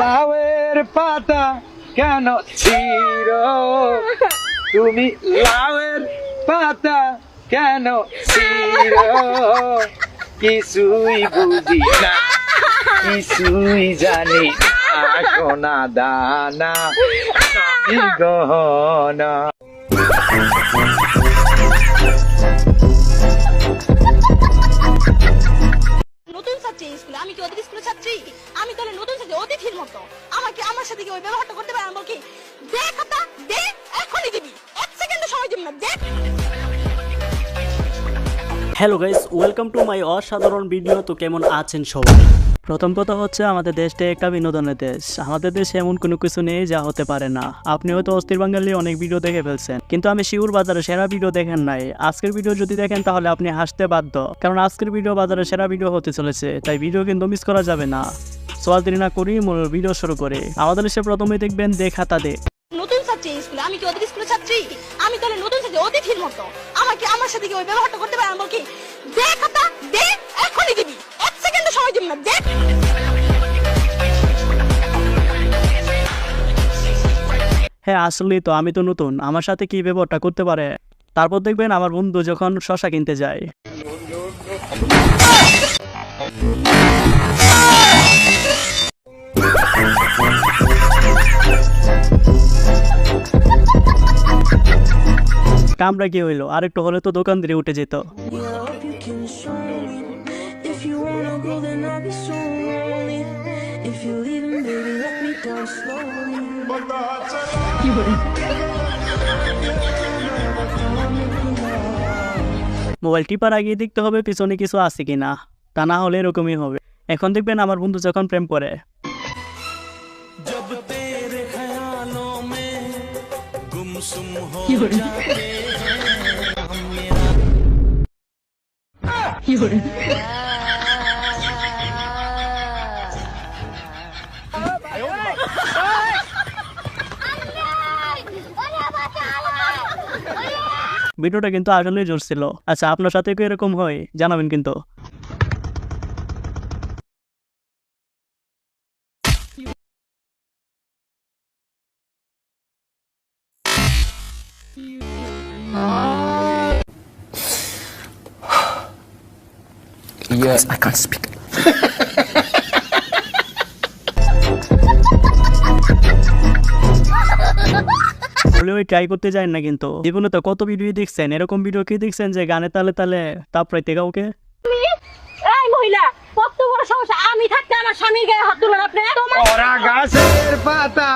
লাউয়ের পাতা কেন ছিঁড়ো, তুমি লাউয়ের পাতা কেন ছিঁড়ো, কিছুই বুঝি না, কিছুই জানি না, সোনা দানা আমি গহনা। নতুন ছাত্রী স্কুলে, আমি কি ওদের স্কুলের ছাত্রী? আমি তাহলে নতুন ছাত্রী, অতিথির মতো আমাকে আমার সাথে কি ওই ব্যবহারটা করতে পারে? আমি কি দে খাতা দে, এখনই দিবি, 1 সেকেন্ড সময় দিবি না, দে। Hello guys, welcome to my অসাধারণ ভিডিও। তো কেমন আছেন সবাই? প্রথম কথা হচ্ছে, আমাদের দেশটা একটা বিনোদনের দেশ। আমাদের দেশে এমন কোনো কিছু নেই যা হতে পারে না। আপনি হয়তো অস্থির বাঙালি অনেক ভিডিও দেখে ফেলছেন, কিন্তু আমি শিউর বাজারে সেরা ভিডিও দেখেন নাই। আজকের ভিডিও যদি দেখেন তাহলে আপনি হাসতে বাধ্য, কারণ আজকের ভিডিও বাজারে সেরা ভিডিও হতে চলেছে, তাই ভিডিও কিন্তু মিস করা যাবে না। সোয়াল দেরি না করি মূল ভিডিও শুরু করে। আমাদের দেশে প্রথমে দেখবেন দে খাতা দে। নতুন ছাত্রী স্কুলে, আমি কি ওদের স্কুলের ছাত্রী? আমি তাহলে নতুন ছাত্রী, অতিথির মতো আমাকে আমার সাথে কি ওই ব্যবহারটা করতে পারে? আমি কি দে খাতা দে, এখনই দিবি, 1 সেকেন্ড সময় দিবি না, দে। হ্যাঁ আসলেই তো, আমি তো নতুন, আমার সাথে কি ব্যবহারটা করতে পারে। তারপর দেখবেন আমার বন্ধু যখন শশা কিনতে যায়, কামরা কি হইলো, আরেকটু হলে তো দোকান দিয়ে উঠে যেত। মোবাইল টিপার আগে দেখতে হবে পিছনে কিছু আছে কিনা, তা না হলে এরকমই হবে। এখন দেখবেন আমার বন্ধু যখন প্রেম করে, ভিডিওটা কিন্তু আসলেই জোর ছিল। আচ্ছা, আপনার সাথে কি এরকম হয় জানাবেন কিন্তু। Yes, I can't speak. ওই ট্রাই করতে যায় না কিন্তু। জীবনে তো কত ভিডিও দেখছেন, এরকম ভিডিও কি দেখছেন যে গানে তালে তালে তাপড়াইতে কাউকে? এই মহিলা, কত বড় সমস্যা! আমি থাকতে আমার স্বামীর গায়ে হাত তুলবেন আপনি? ওরা গাছের পাতা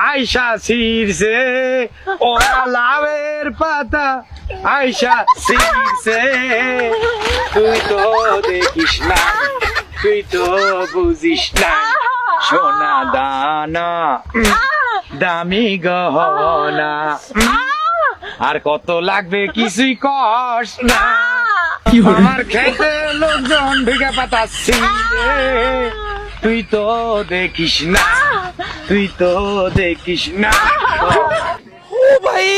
আইসা ছিঁড়ছে, ওরা লাউয়ের পাতা আইসা ছিঁড়ছে, তুই তো দেখিস না, তুই তো বুঝিস না, সোনা দানা দামি গহনা, আর কত লাগবে কিছুই কস না, আমার খেতে লোকজন ঢুকে পাতা ছিঁড়ে, তুই তো দেখিস না, তুই তো দেখিস না। ओ भाई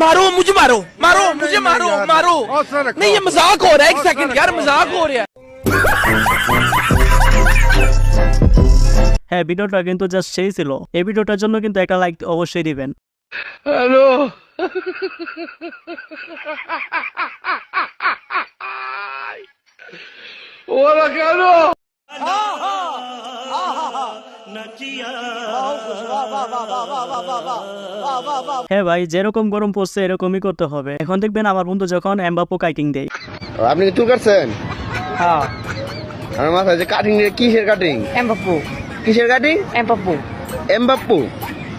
मारो मुझे, मारो मारो मुझे, मारो मारो। नहीं ये मजाक हो रहा है, 1 सेकंड यार, मजाक हो रहा है। হ্যাঁ, ভিডিওটা কিন্তু জাস্ট সেই ছিল। এই ভিডিওটার জন্য কিন্তু একটা লাইক অবশ্যই দিবেন। হ্যালো, ওরা কেন? হ্যাঁ ভাই, যেরকম গরম পড়ছে এরকমই করতে হবে। এখন দেখবেন আমার বন্ধু যখন এমবাপ্পে কাটিং দেয়। আপনি কি চুল কাটছেন? হ্যাঁ, আমার মাথায় যে কাটিং, কিসের কাটিং? এমবাপ্পে, কিসের কাটিং? এমবাপ্পে। এমবাপ্পু?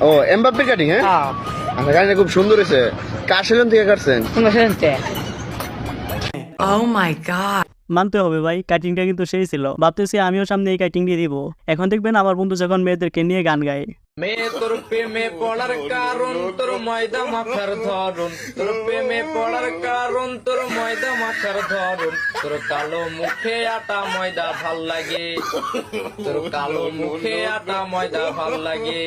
ও, এমবাপ্পের কাটিং, হ্যাঁ? হ্যাঁ, আপনার কাটিংটা খুব সুন্দর হয়েছে। কার সেলুন থেকে কাটছেন? তোমরা শুনতে? Oh my god. মানতে হবে ভাই, কাটিংটা কিন্তু সেই ছিল। ভাবতেছি আমিও সামনে এই কাটিং দিয়ে দিব। এখন দেখবেন আমার বন্ধু যখন মেয়েদেরকে নিয়ে গান গায়, মেয়ে তোর প্রেমে পড়ার কারণ তোর ময়দা মাখার ধরন, তোর প্রেমে পড়ার কারণ তোর ময়দা মাখার ধরন, তোর কালো মুখে আটা ময়দা ভাল লাগে, তোর কালো মুখে আটা ময়দা ভাল লাগে।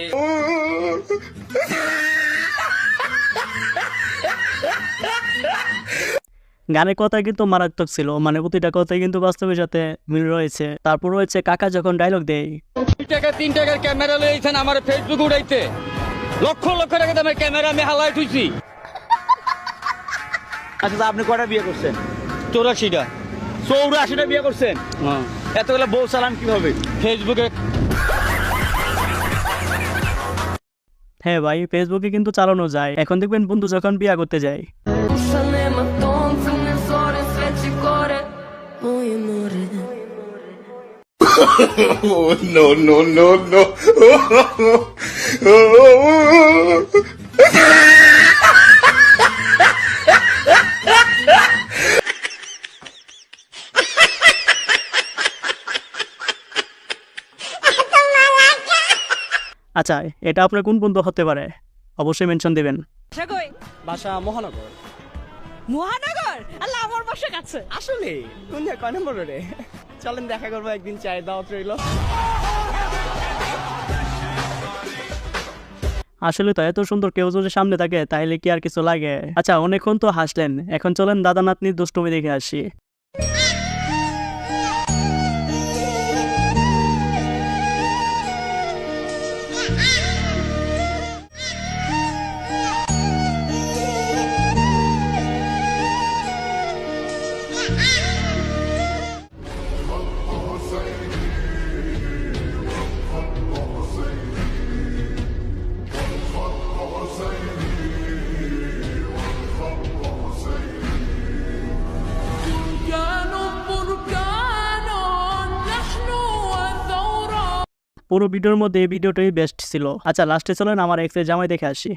গানের কথা কিন্তু মারাত্মক ছিল, মানে প্রতিটা কথাই কিন্তু বাস্তবের সাথে মিল রয়েছে। তারপর রয়েছে কাকা যখন ডায়লগ দেয়, 2 টাকা 3 টাকার ক্যামেরা লইছেন আমার ফেসবুক উড়াইতে, লক্ষ লক্ষ টাকা দামের ক্যামেরা আমি হালাই তুইছি। আচ্ছা আপনি কয়টা বিয়ে করছেন? 84টা 84টা বিয়ে করছেন? এতগুলো বউ চালান কিভাবে? ফেসবুকে। হ্যাঁ ভাই, ফেসবুকে কিন্তু চালানো যায়। এখন দেখবেন বন্ধু যখন বিয়া করতে যায়, আচ্ছা এটা আপনার কোন বন্ধু হতে পারে অবশ্যই মেনশন দিবেন। বাসা কই? বাসা মহানগর। মহানগর? আল্লাহ, আমার বাসা কাছে। আসলে কোন কয় নম্বর রে? চলেন দেখা করবো একদিন, চাই দাওয়াত রইল। আসলে তো এত সুন্দর কেউ যদি সামনে থাকে তাইলে কি আর কিছু লাগে? আচ্ছা অনেকক্ষণ তো হাসলেন, এখন চলেন দাদা নাতনির দুষ্টুমি দেখে আসি। পুরো ভিডিওর মধ্যে এই ভিডিওটাই বেস্ট ছিল। আচ্ছা লাস্টে চলেন আমার এক্সের জামাই দেখে আসি।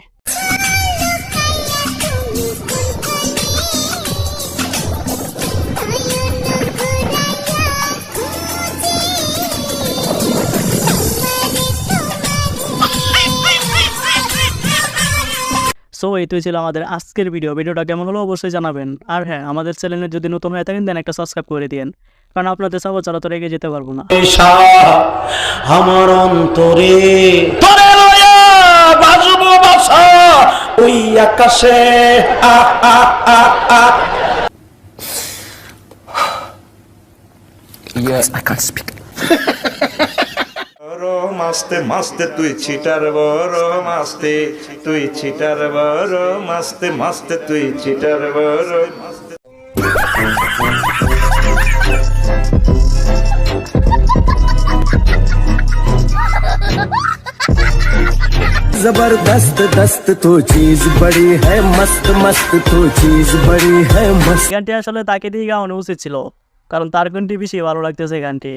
সো এই তো ছিল আমাদের আজকের ভিডিওটা কেমন হলো অবশ্যই জানাবেন। আর হ্যাঁ, আমাদের চ্যানেলে যদি নতুন হয়ে থাকেন দেন একটা সাবস্ক্রাইব করে দিন, কারণ আপনাদের সাপোর্ট ছাড়া তো রেগে যেতে পারবো না। আমার অন্তরে তোরে লয়া বাজবো বাসা ওই আকাশে Yes, I can't speak. মাস্তে মাস্তে তুই চিটার বড় মাস্তে তুই চিটার বড় মাস্তে মাস্তে তুই চিটার বড়। जबरदस्त दस्त तो चीज बड़ी है मस्त मस्त तो चीज बड़ी है मस्त। গানটি আসলে তাকে দিয়ে গাওয়ানো উচিত ছিল, কারণ তার গানটি বেশি ভালো লাগতেছে গানটি।